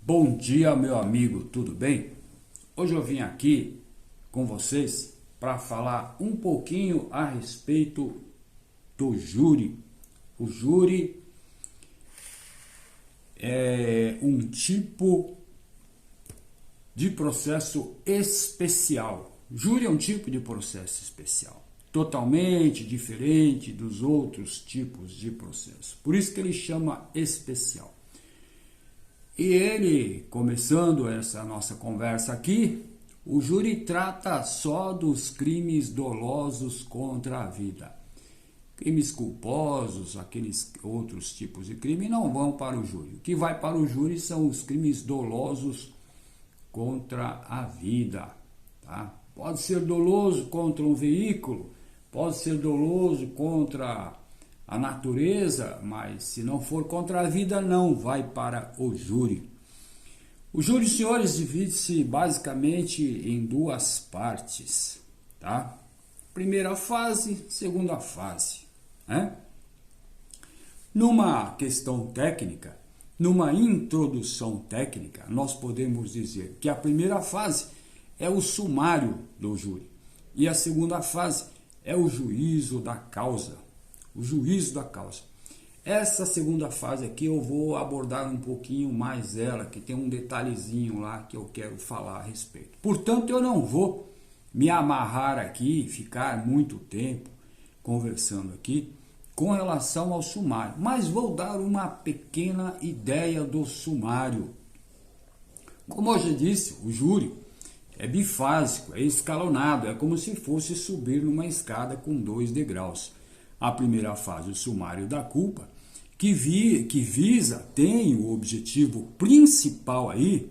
Bom dia, meu amigo, tudo bem? Hoje eu vim aqui com vocês para falar um pouquinho a respeito do júri. O júri é um tipo de processo especial. Júri é um tipo de processo especial, totalmente diferente dos outros tipos de processo. Por isso que ele chama especial. E ele, começando essa nossa conversa aqui, o júri trata só dos crimes dolosos contra a vida. Crimes culposos, aqueles outros tipos de crime, não vão para o júri. O que vai para o júri são os crimes dolosos contra a vida. Tá? Pode ser doloso contra um veículo, pode ser doloso contra a natureza, mas se não for contra a vida, não vai para o júri. O júri, senhores, divide-se basicamente em duas partes, tá? Primeira fase, segunda fase, né? Numa questão técnica, numa introdução técnica, nós podemos dizer que a primeira fase é o sumário do júri e a segunda fase é o juízo da causa. O juízo da causa. Essa segunda fase aqui eu vou abordar um pouquinho mais ela, que tem um detalhezinho lá que eu quero falar a respeito. Portanto, eu não vou me amarrar aqui, ficar muito tempo conversando aqui com relação ao sumário, mas vou dar uma pequena ideia do sumário. Como eu já disse, o júri é bifásico, é escalonado, é como se fosse subir numa escada com 2 degraus. A primeira fase, o sumário da culpa, que visa, tem o objetivo principal aí,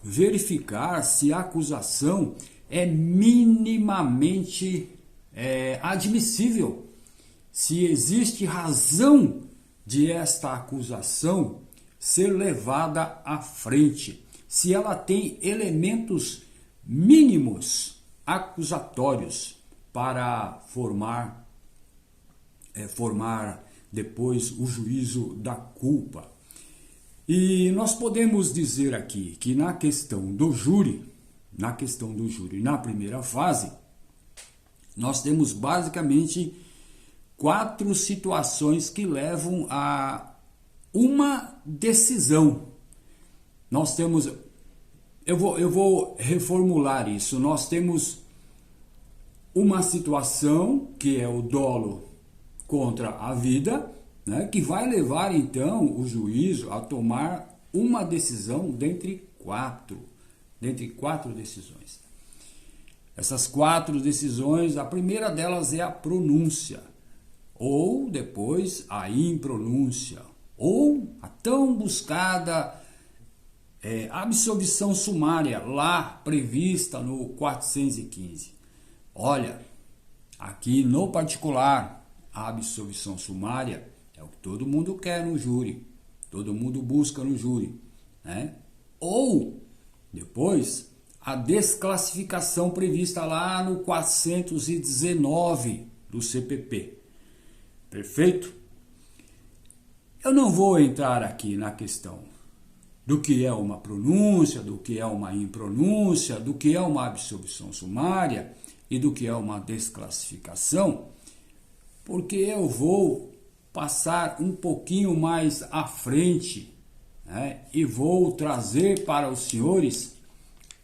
verificar se a acusação é minimamente admissível, se existe razão de esta acusação ser levada à frente, se ela tem elementos mínimos acusatórios para formar depois o juízo da culpa. E nós podemos dizer aqui que na questão do júri, na primeira fase, nós temos basicamente 4 situações que levam a uma decisão. Nós temos, eu vou reformular isso, nós temos uma situação que é o dolo contra a vida, né, que vai levar então o juízo a tomar uma decisão dentre 4 decisões. Essas 4 decisões, a primeira delas é a pronúncia, ou depois a impronúncia, ou a tão buscada absolvição sumária, lá prevista no 415. Olha, aqui no particular, a absolvição sumária é o que todo mundo quer no júri, todo mundo busca no júri, né? Ou depois a desclassificação prevista lá no 419 do CPP. Perfeito? Eu não vou entrar aqui na questão do que é uma pronúncia, do que é uma impronúncia, do que é uma absolvição sumária e do que é uma desclassificação, porque eu vou passar um pouquinho mais à frente, né, e vou trazer para os senhores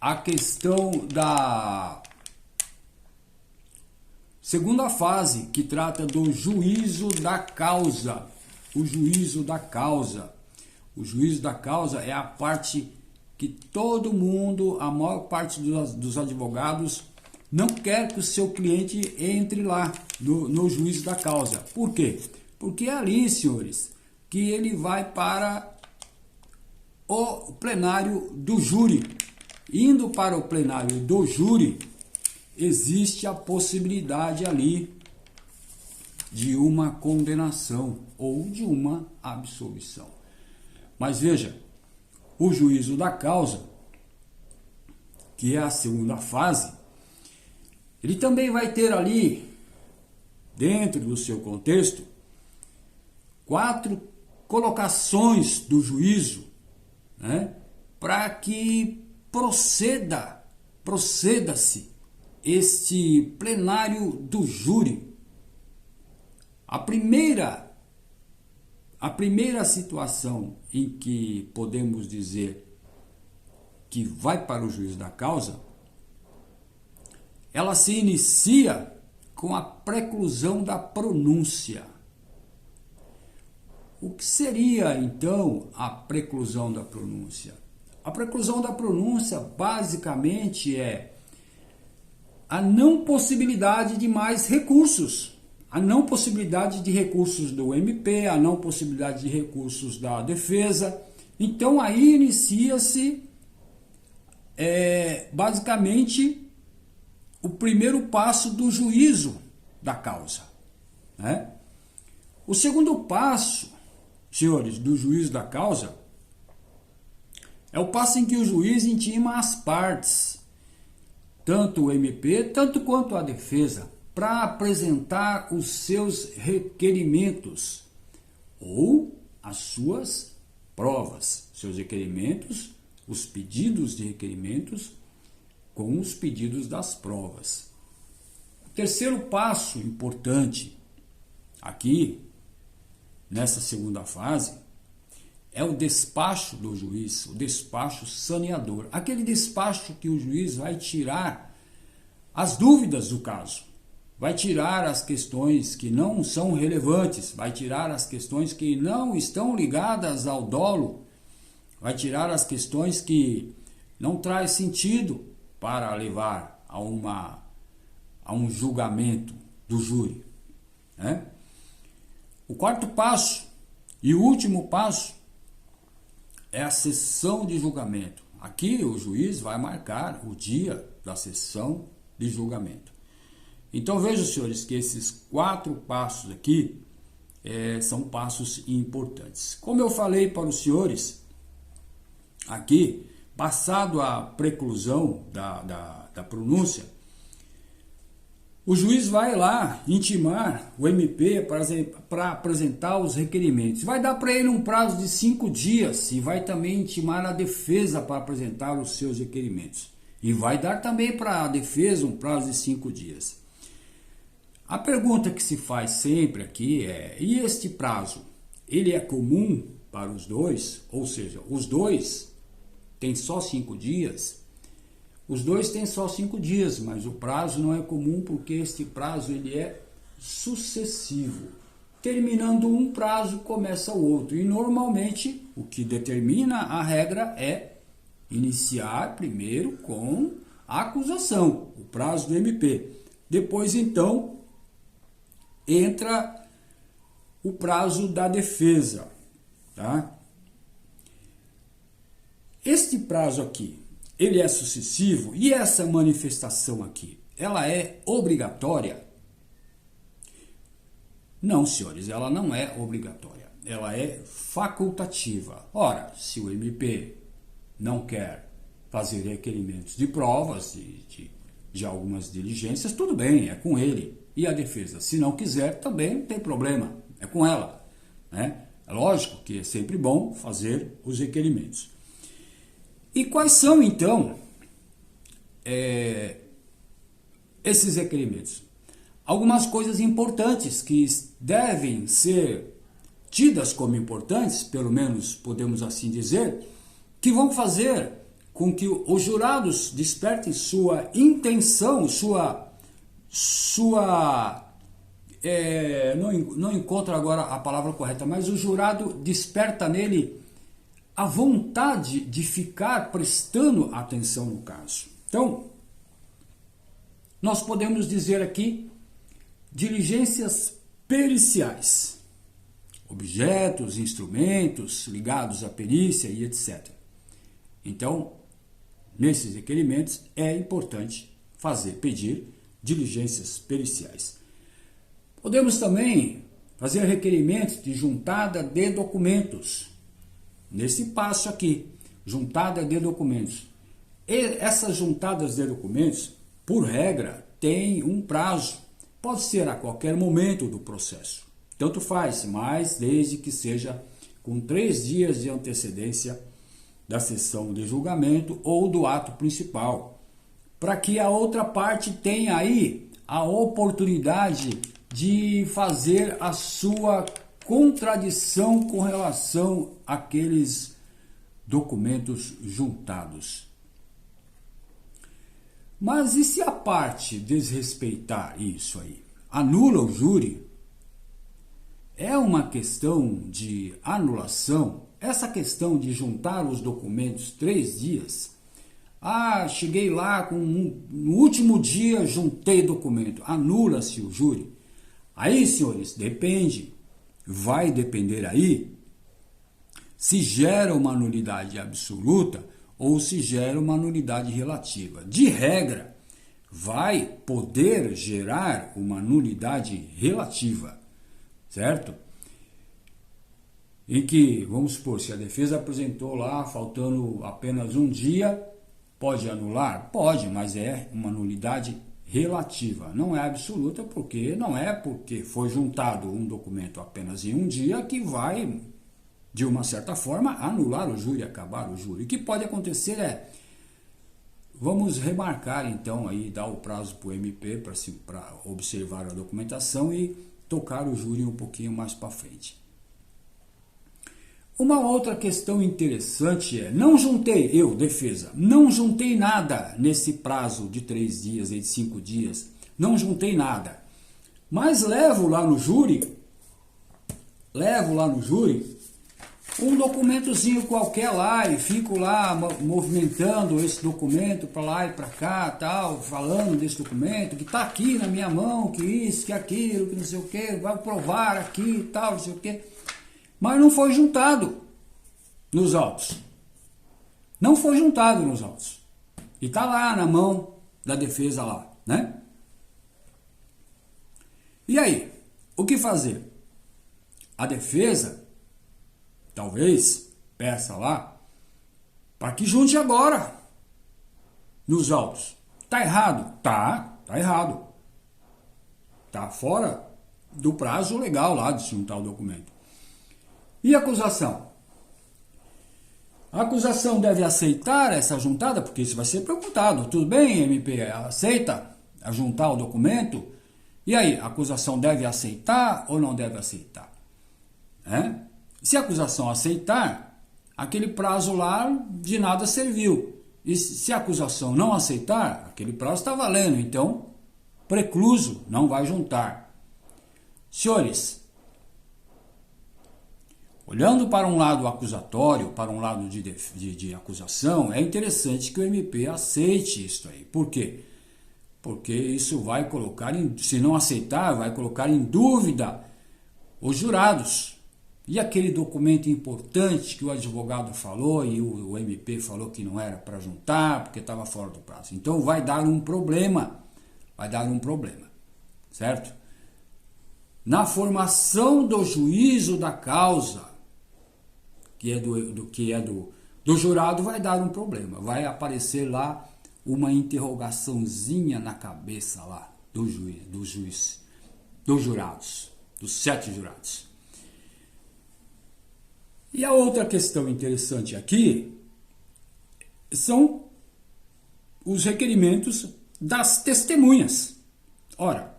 a questão da segunda fase, que trata do juízo da causa. O juízo da causa. O juízo da causa é a parte que todo mundo, a maior parte dos advogados, não quer que o seu cliente entre lá no juízo da causa. Por quê? Porque é ali, senhores, que ele vai para o plenário do júri. Indo para o plenário do júri, existe a possibilidade ali de uma condenação ou de uma absolvição. Mas veja, o juízo da causa, que é a segunda fase, ele também vai ter ali, dentro do seu contexto, 4 colocações do juízo, né, para que proceda-se este plenário do júri. A primeira situação em que podemos dizer que vai para o juízo da causa, ela se inicia com a preclusão da pronúncia. O que seria, então, a preclusão da pronúncia? A preclusão da pronúncia, basicamente, é a não possibilidade de mais recursos. A não possibilidade de recursos do MP, a não possibilidade de recursos da defesa. Então, aí inicia-se, basicamente, o primeiro passo do juízo da causa, né? O segundo passo, senhores, do juízo da causa, é o passo em que o juiz intima as partes, tanto o MP, tanto quanto a defesa, para apresentar os seus requerimentos ou as suas provas, seus requerimentos, os pedidos de requerimentos com os pedidos das provas. O terceiro passo importante aqui, nessa segunda fase, é o despacho do juiz, o despacho saneador. Aquele despacho que o juiz vai tirar as dúvidas do caso, vai tirar as questões que não são relevantes, vai tirar as questões que não estão ligadas ao dolo, vai tirar as questões que não traz sentido para levar a um julgamento do júri, né? O quarto passo e o último passo é a sessão de julgamento. Aqui o juiz vai marcar o dia da sessão de julgamento. Então vejam, senhores, que esses 4 passos aqui são passos importantes. Como eu falei para os senhores, aqui, passado a preclusão da pronúncia, o juiz vai lá intimar o MP para apresentar os requerimentos. Vai dar para ele um prazo de 5 dias e vai também intimar a defesa para apresentar os seus requerimentos. E vai dar também para a defesa um prazo de 5 dias. A pergunta que se faz sempre aqui é: e este prazo, ele é comum para os dois? Ou seja, os dois têm só 5 dias? Os dois têm só 5 dias, mas o prazo não é comum porque este prazo ele é sucessivo. Terminando um prazo, começa o outro. E normalmente o que determina a regra é iniciar primeiro com a acusação, o prazo do MP. Depois, então, entra o prazo da defesa, tá? Este prazo aqui, ele é sucessivo e essa manifestação aqui, ela é obrigatória? Não, senhores, ela não é obrigatória, ela é facultativa. Ora, se o MP não quer fazer requerimentos de provas, de algumas diligências, tudo bem, é com ele. E a defesa, se não quiser, também não tem problema, é com ela, né? É lógico que é sempre bom fazer os requerimentos. E quais são, então, esses requerimentos? Algumas coisas importantes que devem ser tidas como importantes, pelo menos podemos assim dizer, que vão fazer com que os jurados despertem sua intenção, não encontro agora a palavra correta, mas o jurado desperta nele a vontade de ficar prestando atenção no caso. Então, nós podemos dizer aqui diligências periciais, objetos, instrumentos ligados à perícia e etc. Então, nesses requerimentos é importante pedir diligências periciais. Podemos também fazer requerimentos de juntada de documentos. Nesse passo aqui, juntada de documentos. E essas juntadas de documentos, por regra, têm um prazo. Pode ser a qualquer momento do processo. Tanto faz, mas desde que seja com 3 dias de antecedência da sessão de julgamento ou do ato principal, para que a outra parte tenha aí a oportunidade de fazer a sua contradição com relação àqueles documentos juntados. Mas e se a parte desrespeitar isso aí? Anula o júri? É uma questão de anulação? Essa questão de juntar os documentos 3 dias? Ah, cheguei lá, no último dia juntei documento. Anula-se o júri? Aí, senhores, depende. Vai depender aí se gera uma nulidade absoluta ou se gera uma nulidade relativa. De regra, vai poder gerar uma nulidade relativa, certo? Em que, vamos supor, se a defesa apresentou lá, faltando apenas um dia, pode anular? Pode, mas é uma nulidade relativa. Não é absoluta, porque não é porque foi juntado um documento apenas em um dia que vai, de uma certa forma, anular o júri, acabar o júri. O que pode acontecer é, vamos remarcar então aí, dar o prazo para o MP para observar a documentação e tocar o júri um pouquinho mais para frente. Uma outra questão interessante é, não juntei, eu, defesa, não juntei nada nesse prazo de 3 dias e de 5 dias, não juntei nada, mas levo lá no júri um documentozinho qualquer lá e fico lá movimentando esse documento para lá e para cá, tal, falando desse documento que está aqui na minha mão, que isso, que aquilo, que não sei o que, vai provar aqui, tal, não sei o que. Mas não foi juntado nos autos. Não foi juntado nos autos. E está lá na mão da defesa lá, né? E aí, o que fazer? A defesa, talvez, peça lá, para que junte agora nos autos. Tá errado? Tá errado. Tá fora do prazo legal lá de juntar o documento. E a acusação? A acusação deve aceitar essa juntada, porque isso vai ser perguntado. Tudo bem, MP, aceita a juntar o documento? E aí, a acusação deve aceitar ou não deve aceitar? Se a acusação aceitar, aquele prazo lá de nada serviu. E se a acusação não aceitar, aquele prazo está valendo. Então, precluso, não vai juntar. Senhores, olhando para um lado acusatório, para um lado de acusação, é interessante que o MP aceite isso aí. Por quê? Porque isso vai colocar, se não aceitar, vai colocar em dúvida os jurados. E aquele documento importante que o advogado falou e o MP falou que não era para juntar, porque estava fora do prazo. Então vai dar um problema, certo? Na formação do juízo da causa, que é do jurado, vai dar um problema. Vai aparecer lá uma interrogaçãozinha na cabeça lá do juiz, dos jurados, dos 7 jurados. E a outra questão interessante aqui são os requerimentos das testemunhas. Ora,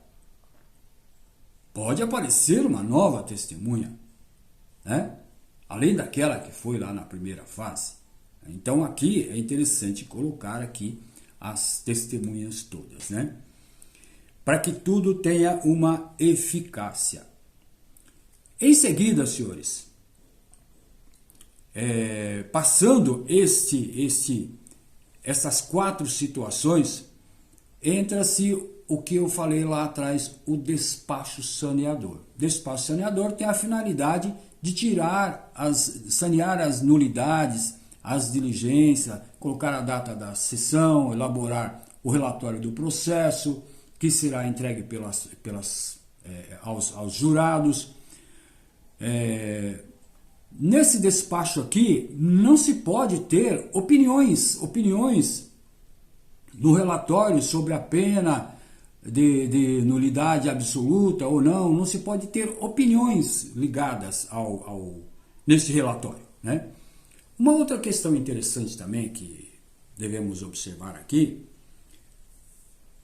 pode aparecer uma nova testemunha, né? Além daquela que foi lá na primeira fase. Então aqui é interessante colocar aqui as testemunhas todas, né? Para que tudo tenha uma eficácia. Em seguida, senhores, passando essas 4 situações, entra-se o que eu falei lá atrás, o despacho saneador. Despacho saneador tem a finalidade de sanear as nulidades, as diligências, colocar a data da sessão, elaborar o relatório do processo, que será entregue aos jurados. Nesse despacho aqui, não se pode ter opiniões no relatório sobre a pena de nulidade absoluta ou não se pode ter opiniões ligadas nesse relatório, né? Uma outra questão interessante também que devemos observar aqui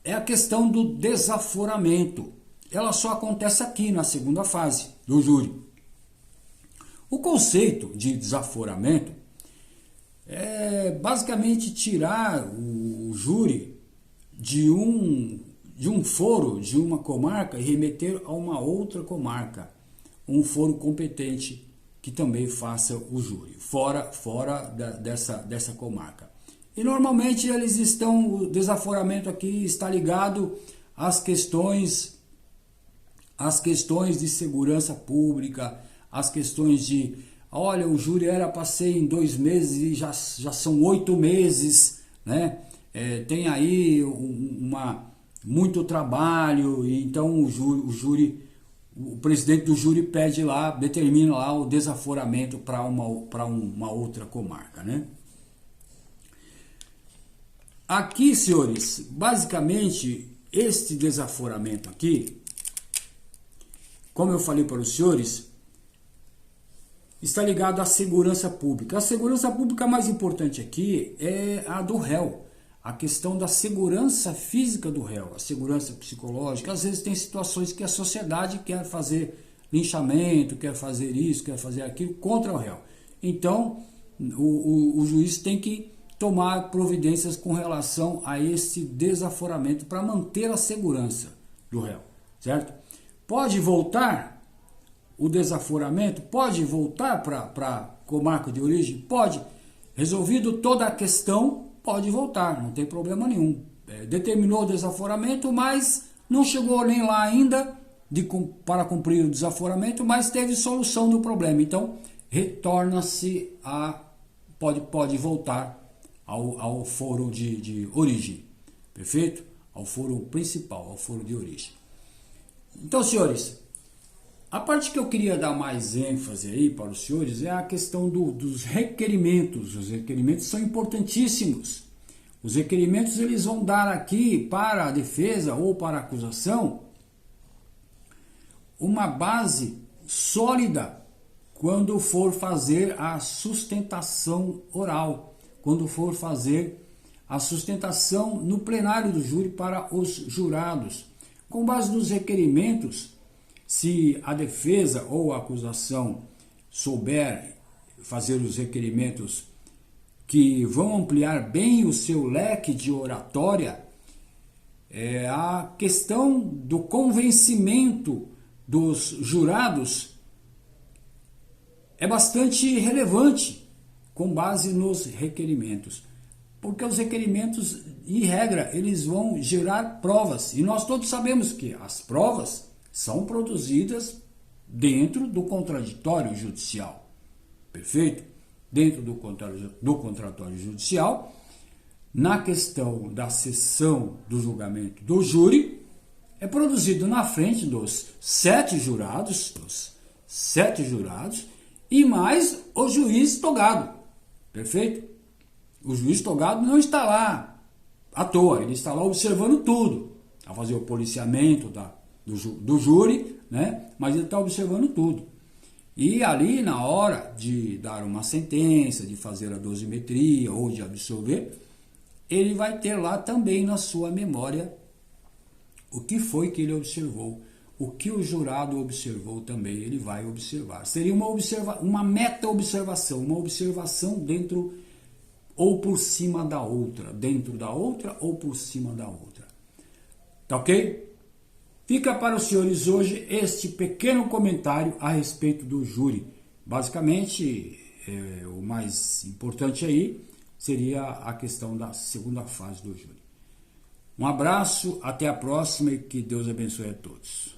é a questão do desaforamento. Ela só acontece aqui na segunda fase do júri. O conceito de desaforamento é basicamente tirar o júri de um foro de uma comarca e remeter a uma outra comarca, um foro competente que também faça o júri, fora dessa comarca. E normalmente o desaforamento aqui está ligado às questões de segurança pública, às questões de, olha, o júri era para ser em 2 meses e já são 8 meses, né? Tem aí muito trabalho, e então o presidente do júri determina lá o desaforamento para uma outra comarca, né? Aqui, senhores, basicamente, este desaforamento aqui, como eu falei para os senhores, está ligado à segurança pública. A segurança pública mais importante aqui é a do réu. A questão da segurança física do réu, a segurança psicológica. Às vezes tem situações que a sociedade quer fazer linchamento, quer fazer isso, quer fazer aquilo contra o réu. Então, o juiz tem que tomar providências com relação a esse desaforamento para manter a segurança do réu, certo? Pode voltar o desaforamento? Pode voltar para a comarca de origem? Pode. Resolvido toda a questão, pode voltar, não tem problema nenhum. Determinou o desaforamento, mas não chegou nem lá ainda para cumprir o desaforamento, mas teve solução do problema. Então, retorna-se pode voltar ao foro de origem, perfeito? Ao foro principal, ao foro de origem. Então, senhores, a parte que eu queria dar mais ênfase aí para os senhores é a questão dos requerimentos. Os requerimentos são importantíssimos. Os requerimentos eles vão dar aqui para a defesa ou para a acusação uma base sólida quando for fazer a sustentação oral, quando for fazer a sustentação no plenário do júri para os jurados. Com base nos requerimentos, se a defesa ou a acusação souber fazer os requerimentos que vão ampliar bem o seu leque de oratória, a questão do convencimento dos jurados é bastante relevante com base nos requerimentos. Porque os requerimentos, em regra, eles vão gerar provas. E nós todos sabemos que as provas são produzidas dentro do contraditório judicial. Perfeito? Dentro do contraditório judicial, na questão da sessão do julgamento do júri, é produzido na frente dos 7 jurados, e mais o juiz togado. Perfeito? O juiz togado não está lá à toa, ele está lá observando tudo, a fazer o policiamento do júri, né? Mas ele está observando tudo. E ali, na hora de dar uma sentença, de fazer a dosimetria ou de absolver, ele vai ter lá também na sua memória o que foi que ele observou, o que o jurado observou também, ele vai observar. Seria uma meta-observação, uma observação dentro ou por cima da outra, dentro da outra ou por cima da outra. Tá ok? Fica para os senhores hoje este pequeno comentário a respeito do júri. Basicamente, o mais importante aí seria a questão da segunda fase do júri. Um abraço, até a próxima e que Deus abençoe a todos.